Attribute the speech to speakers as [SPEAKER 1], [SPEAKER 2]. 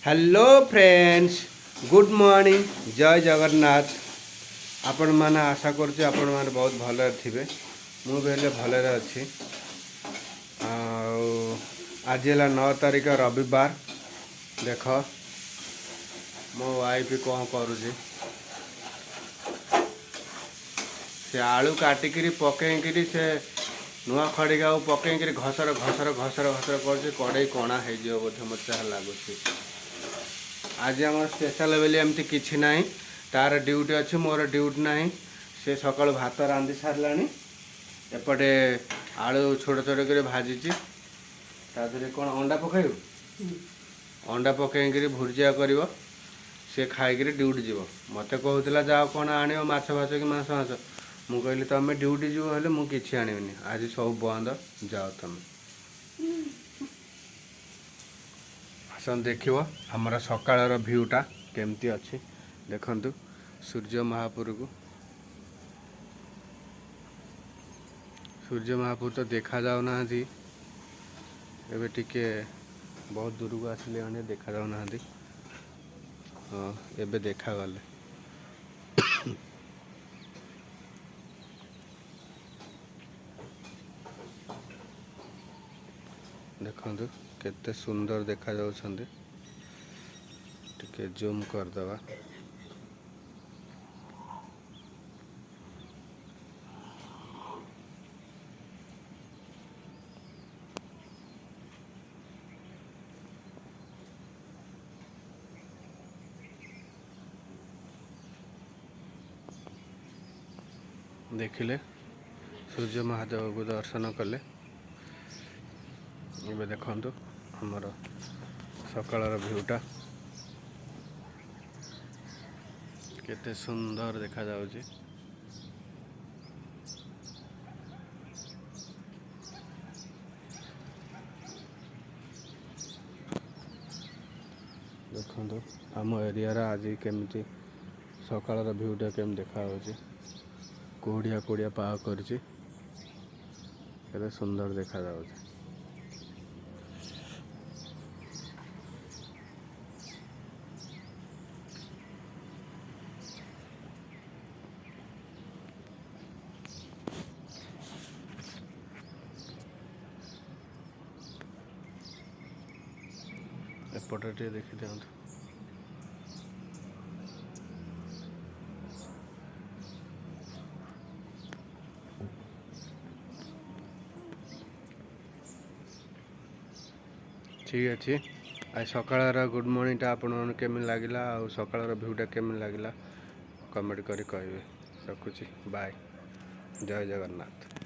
[SPEAKER 1] Hello friends good morning जय जगन्नाथ। आपण मैंने आशा करुँचे आपण मैंने बहुत भल थे मुझे भलरे अच्छी। आज है 9 तारीख रविवार। देख मो वाइफ कौन करुँचे से आलू काटिक पकईकि से नुआ खड़िका पकईकि घसर घसर घसर घसर कर कड़े कणा हो बोधे मत लगुच। आज आम स्पेशल बोली एमती किसी ना तार ड्यूटी अच्छी मोर ड्यूटी ना से सकाल भात रांधि सारा एपटे आलू छोट छोट कर भाजी तादे कौन अंडा पकड़ अंडा पकईकि भुजिया कर सी खाई ड्यूटी जीव मत कहूला जाओ कौन आण माछ फाछ कि मांस मांस मु कहली तुम ड्यूटी जीव हेल्ले मुझे किसी आनबी आज सब बंद जाओ तुम आसन देख आमर सकाल भ्यूटा केमती अच्छी देखु सूर्य महापुर तो देखा जाऊना एबे टिके बहुत दूर को आसिले देखा जाऊना हाँ एबे देखा गले देखु केते सुंदर देखा जाउछन्ते टिके जूम कर दवा देखिले सूर्य महादेव को दर्शन कले। ये देखु आमर सकाल भ्यूटा केते सुंदर देखा जाउची। देखु आम एरिया आज केमती सकाल भ्यूटा केम देखा कोड़िया कोड़िया पा कर सुंदर देखा जाउची। एपटे टे देखी दिखाँ ठीक अच्छे। आज सकाळ गुड मॉर्निंग आपण केमी लगिला आ सकाळ भ्यूटा केमी लगिला कमेंट करी कहिबे। रखुची बाय जय जगन्नाथ।